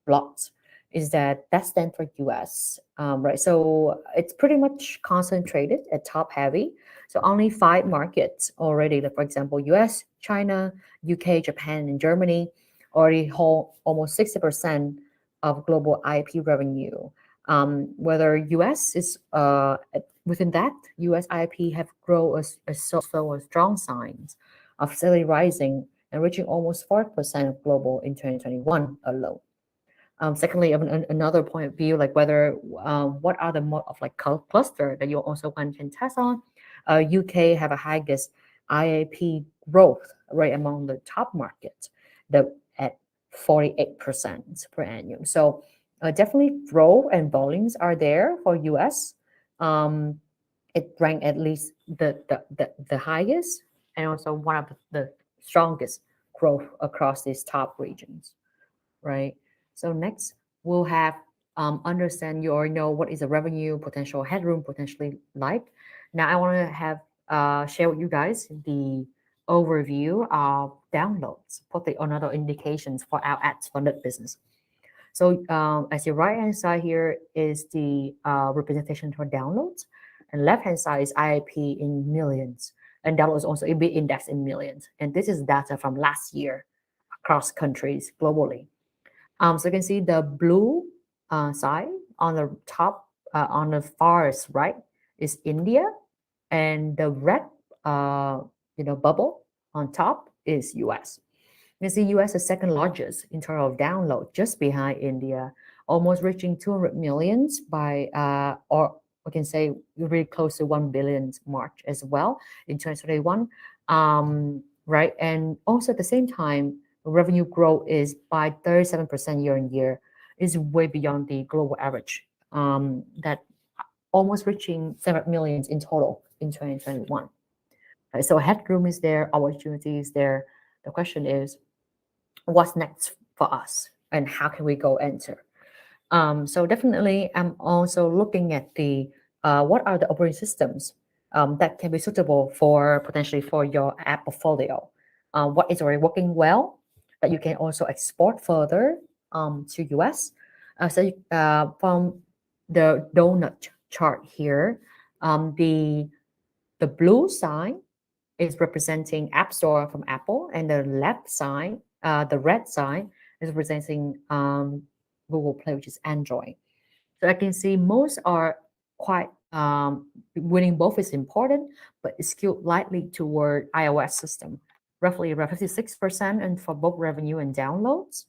Speaker 10: blocks, is that stands for US, right? So it's pretty much concentrated at top heavy. So only 5 markets already, like for example, US, China, UK, Japan, and Germany already hold almost 60% of global IP revenue. Whether US is within that, US IP have grown as strong signs of steadily rising and reaching almost 4% of global in 2021 alone. Secondly, another point of view, like whether what are the more of like cluster that you also one can test on. UK have a highest IAP growth right among the top markets, at 48% per annum. So definitely growth and volumes are there for US. It ranked at least the highest and also one of the strongest growth across these top regions, right? So next we'll have understand you or know what is the revenue potential headroom potentially like. Now I want to have share with you guys the overview of downloads, put the another indications for our ads funded business. So as your right hand side here is the representation for downloads, and left hand side is IIP in millions, and downloads also it be indexed in millions. And this is data from last year across countries globally. So you can see the blue side on the top, on the farthest right is India, and the red bubble on top is US. You see US is second largest in terms of download, just behind India, almost reaching 200 millions by, or we can say really close to 1 billion mark as well in 2021, right? And also at the same time, revenue growth is by 37% year on year, is way beyond the global average, that almost reaching 7 millions in total in 2021. Right, so headroom is there, opportunity is there. The question is, what's next for us and how can we go enter? So definitely, I'm also looking at the what are the operating systems that can be suitable for potentially for your app portfolio. What is already working well that you can also export further to US. So from the donut chart here, the blue side is representing App Store from Apple, and the left side, the red side, is representing Google Play, which is Android. So I can see most are quite winning. Both is important, but it's skewed lightly toward iOS system, roughly around 56%, and for both revenue and downloads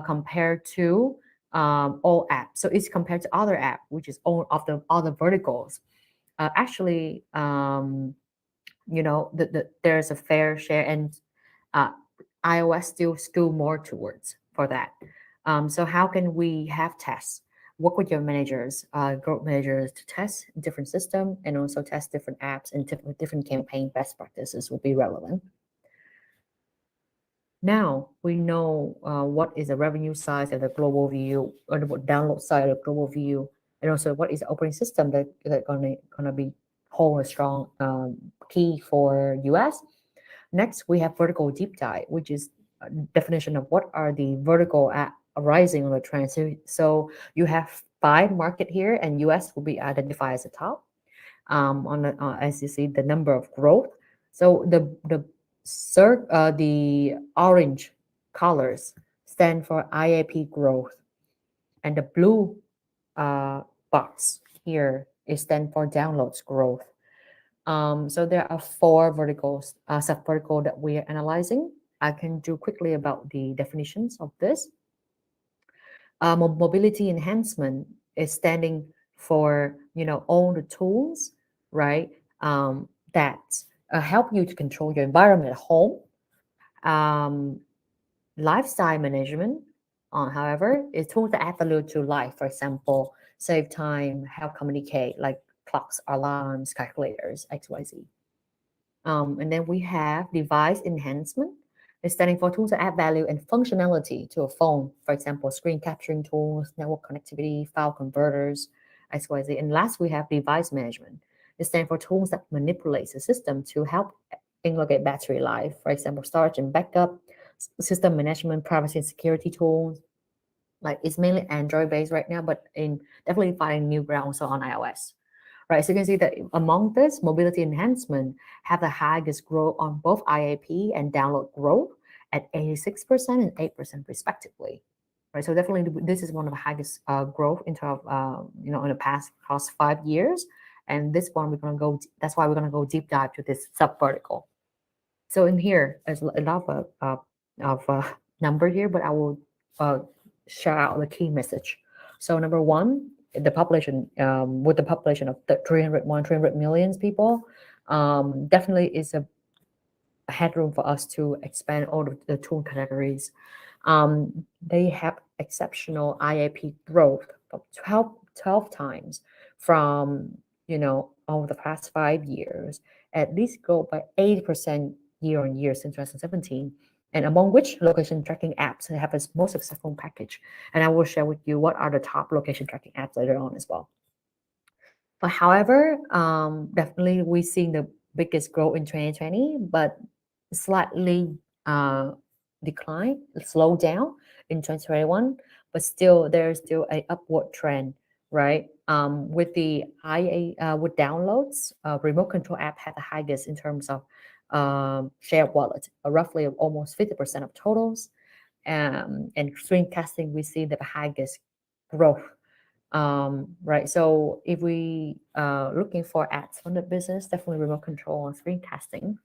Speaker 10: compared to all apps. So it's compared to other apps, which is all of the other verticals. Actually, there's a fair share, and iOS still skew more towards for that. So how can we have tests? Work with your managers, growth managers to test different system and also test different apps and different campaign best practices will be relevant. Now we know what is the revenue size of the global view, or the download side of the global view, and also what is the operating system that gonna be hold a strong key for US. Next, we have vertical deep dive, which is a definition of what are the vertical arising on the trend. So you have 5 market here, and US will be identified as the top. on the as you see the number of growth. So the orange colors stand for IAP growth, and the blue box here is stand for downloads growth. So there are four verticals, sub-vertical that we are analyzing. I can do quickly about the definitions of this. Mobility enhancement is standing for all the tools, right? That help you to control your environment at home. Lifestyle management, however, is tools that add value to life. For example, save time, help communicate, like clocks, alarms, calculators, XYZ. And then we have device enhancement. It's standing for tools that add value and functionality to a phone. For example, screen capturing tools, network connectivity, file converters, XYZ. And last, we have device management. It stands for tools that manipulate the system to help elongate battery life. For example, storage and backup, system management, privacy and security tools. Like it's mainly Android based right now, but definitely finding new ground also on iOS. Right, so you can see that among this, mobility enhancement have the highest growth on both IAP and download growth at 86% and 8% respectively. Right, so definitely this is one of the highest growth in terms of in the past 5 years, and this one we're gonna go. That's why we're gonna go deep dive to this sub vertical. So in here, there's a lot of number here, but I will share out the key message. So number one, the population with the population of 300 million people, definitely is a headroom for us to expand all of the tool categories. They have exceptional IAP growth of 12 times from over the past 5 years, at least grow by 80% year on year since 2017. And among which location tracking apps have its most successful package. And I will share with you what are the top location tracking apps later on as well. But however, definitely we're seeing the biggest growth in 2020, but slightly decline, slow down in 2021, but still there's still a upward trend, right? With the with downloads, remote control app had the highest in terms of share wallet, roughly almost 50% of totals. And screencasting, we see the highest growth. Right, so if we looking for ads from the business, definitely remote control and screencasting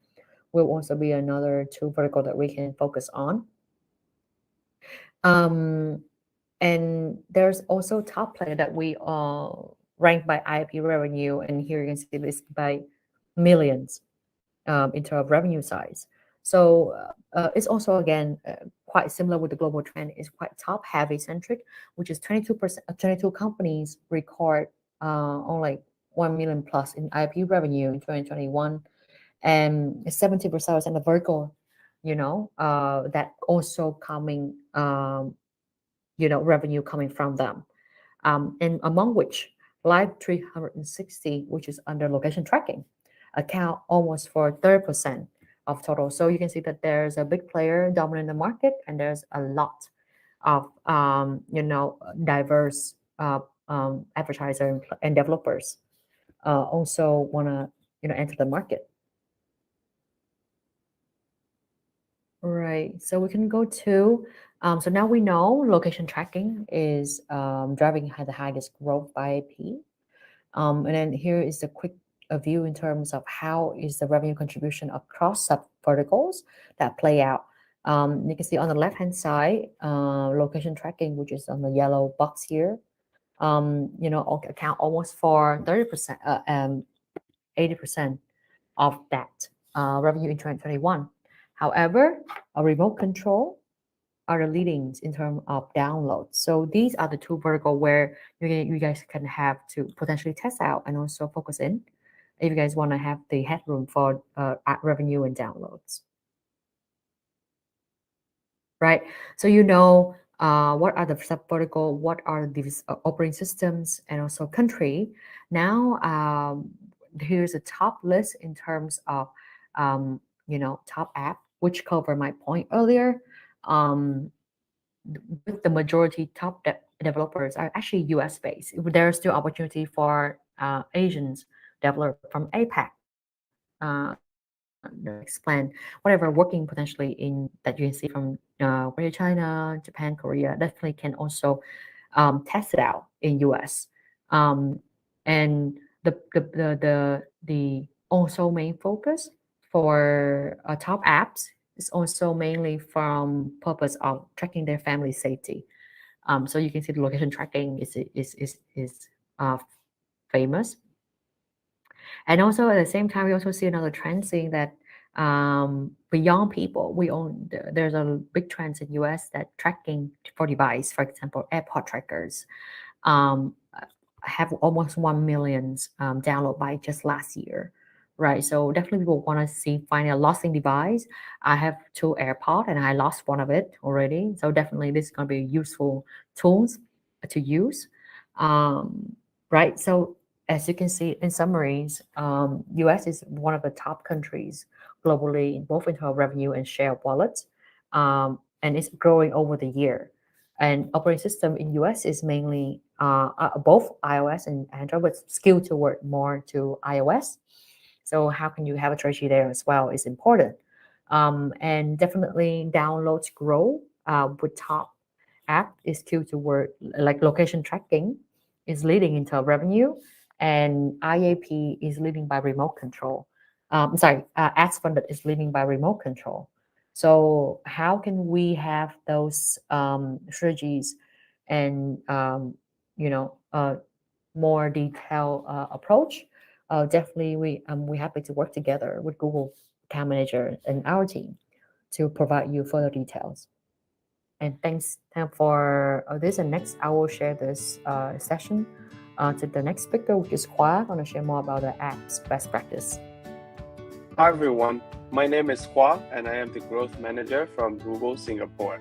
Speaker 10: will also be another two vertical that we can focus on. And there's also top player that we rank by IIP revenue, and here you can see this by millions in terms of revenue size. So it's also again quite similar with the global trend. Is quite top heavy centric, which is 22%. 22 companies record on like 1 million plus in IIP revenue in 2021, and 70% of the vertical, that also coming, revenue coming from them, and among which Live 360, which is under location tracking, account almost for 30% of total. So you can see that there's a big player dominating the market, and there's a lot of diverse advertisers and developers also want to enter the market. Right. So we can go to so now we know location tracking is driving the highest growth by IP. And then here is the quick view in terms of how is the revenue contribution across sub verticals that play out. You can see on the left hand side, location tracking, which is on the yellow box here, account almost for 30%, 80% of that revenue in 2021. However, a remote control are the leadings in terms of downloads. So these are the two vertical where you guys can have to potentially test out and also focus in if you guys want to have the headroom for ad revenue and downloads. Right. So what are the sub vertical, what are these operating systems and also country. Now here's a top list in terms of top app, which cover my point earlier. With the majority top developers are actually US based. There's still opportunity for Asians developed from APAC. Explain whatever working potentially in that you can see from Greater China, Japan, Korea, definitely can also test it out in US. And the also main focus for top apps is also mainly from purpose of tracking their family safety. So you can see the location tracking is famous. And also at the same time, we also see another trend saying that beyond people, there's a big trend in US that tracking for device, for example, airport trackers, have almost 1 million download by just last year, right? So definitely people want to find a lost device. I have 2 AirPods and I lost one of it already. So definitely this is going to be useful tools to use, right? So as you can see in summaries, US is one of the top countries globally, both in terms of revenue and share of wallets, and it's growing over the year. And operating system in US is mainly both iOS and Android, but skewed toward more to iOS. So how can you have a strategy there as well is important. And definitely downloads grow with top app is skewed toward like location tracking is leading into revenue, and IAP is leading by remote control. Ads funded is leading by remote control. So how can we have those strategies and more detailed approach? Definitely, we're happy to work together with Google Account Manager and our team to provide you further details. And thanks for this. And next, I will share this session to the next speaker, which is Hua, going to share more about the app's best practice.
Speaker 11: Hi everyone, my name is Hua and I am the Growth Manager from Google Singapore.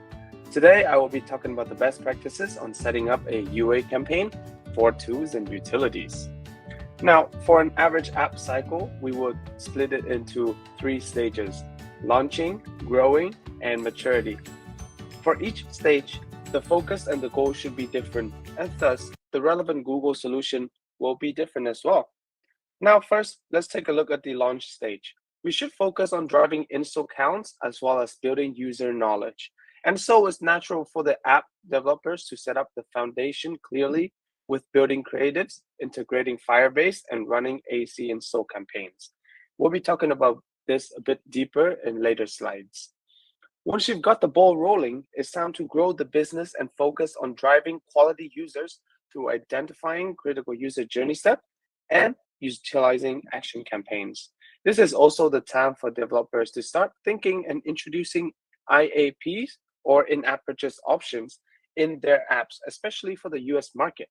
Speaker 11: Today I will be talking about the best practices on setting up a UA campaign for tools and utilities. Now, for an average app cycle, we would split it into 3 stages: launching, growing, and maturity. For each stage, the focus and the goal should be different, and thus the relevant Google solution will be different as well. Now first, let's take a look at the launch stage. We should focus on driving install counts as well as building user knowledge. And so it's natural for the app developers to set up the foundation clearly with building creatives, integrating Firebase, and running AC install campaigns. We'll be talking about this a bit deeper in later slides. Once you've got the ball rolling, it's time to grow the business and focus on driving quality users through identifying critical user journey steps and utilizing action campaigns. This is also the time for developers to start thinking and introducing IAPs or in-app purchase options in their apps, especially for the US market,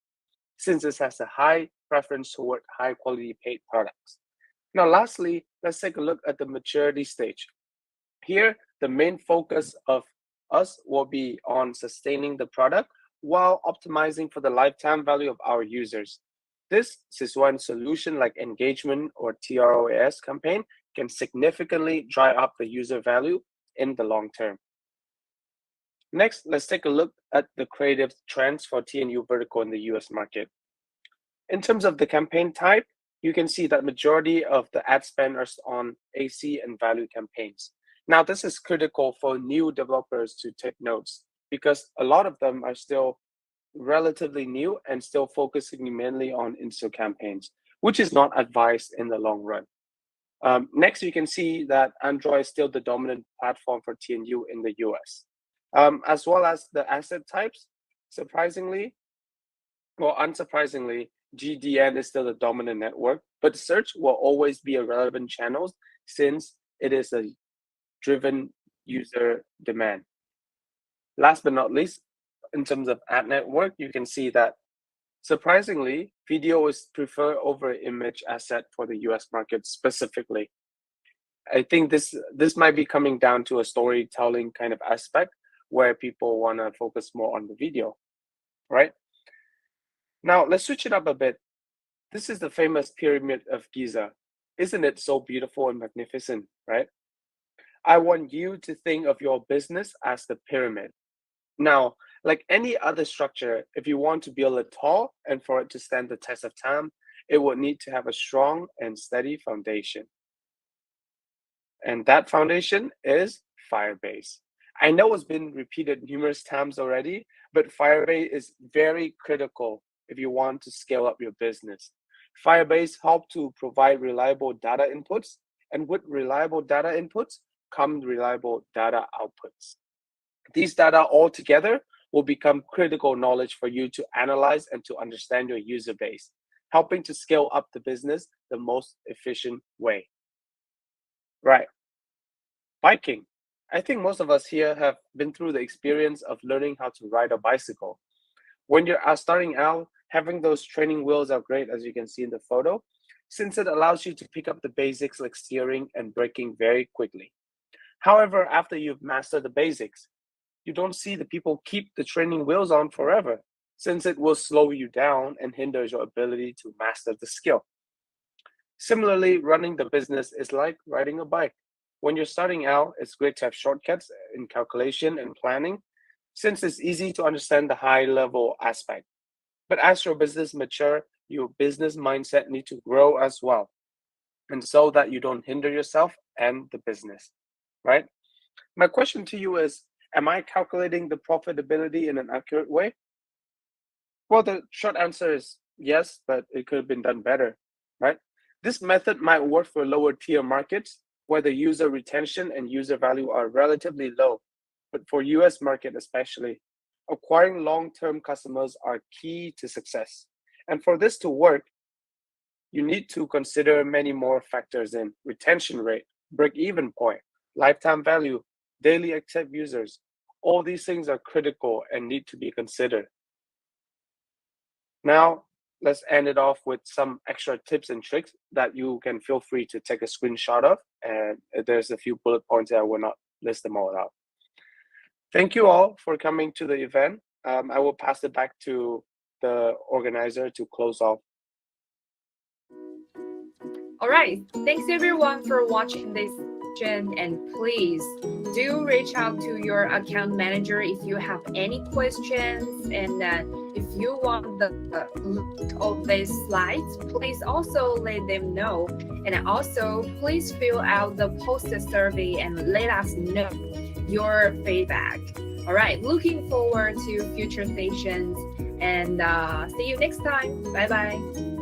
Speaker 11: since this has a high preference toward high-quality paid products. Now, lastly, let's take a look at the maturity stage. Here, the main focus of us will be on sustaining the product while optimizing for the lifetime value of our users. This is when solution like engagement or TROAS campaign can significantly drive up the user value in the long term. Next, let's take a look at the creative trends for TNU vertical in the US market. In terms of the campaign type, you can see that majority of the ad spend are on AC and value campaigns. Now, this is critical for new developers to take notes because a lot of them are still relatively new and still focusing mainly on install campaigns, which is not advised in the long run. Next, you can see that Android is still the dominant platform for TNU in the US, as well as the asset types. Surprisingly, or unsurprisingly, GDN is still the dominant network, but search will always be a relevant channel since it is a driven user demand. Last but not least, in terms of ad network, you can see that surprisingly, video is preferred over image asset for the US market specifically. I think this might be coming down to a storytelling kind of aspect where people want to focus more on the video, right? Now, let's switch it up a bit. This is the famous Pyramid of Giza. Isn't it so beautiful and magnificent, right? I want you to think of your business as the pyramid. Now, like any other structure, if you want to build it tall and for it to stand the test of time, it will need to have a strong and steady foundation. And that foundation is Firebase. I know it's been repeated numerous times already, but Firebase is very critical if you want to scale up your business. Firebase helps to provide reliable data inputs, and with reliable data inputs come reliable data outputs. These data all together will become critical knowledge for you to analyze and to understand your user base, helping to scale up the business the most efficient way. Right. Biking. I think most of us here have been through the experience of learning how to ride a bicycle. When you're starting out, having those training wheels are great, as you can see in the photo, since it allows you to pick up the basics like steering and braking very quickly. However, after you've mastered the basics, you don't see the people keep the training wheels on forever, since it will slow you down and hinders your ability to master the skill. Similarly, running the business is like riding a bike. When you're starting out, it's great to have shortcuts in calculation and planning, since it's easy to understand the high-level aspect. But as your business matures, your business mindset needs to grow as well, and so that you don't hinder yourself and the business, right? My question to you is, am I calculating the profitability in an accurate way? Well, the short answer is yes, but it could have been done better, right? This method might work for lower tier markets where the user retention and user value are relatively low. But for US market especially, acquiring long-term customers are key to success. And for this to work, you need to consider many more factors in retention rate, break-even point, lifetime value, daily active users. All these things are critical and need to be considered. Now, let's end it off with some extra tips and tricks that you can feel free to take a screenshot of. And there's a few bullet points that I will not list them all out. Thank you all for coming to the event. I will pass it back to the organizer to close off.
Speaker 1: All right. Thanks everyone for watching this session, and please do reach out to your account manager if you have any questions, and if you want the link of these slides, please also let them know. And also please fill out the poster survey and let us know your feedback. All right, looking forward to future sessions, and see you next time. Bye bye.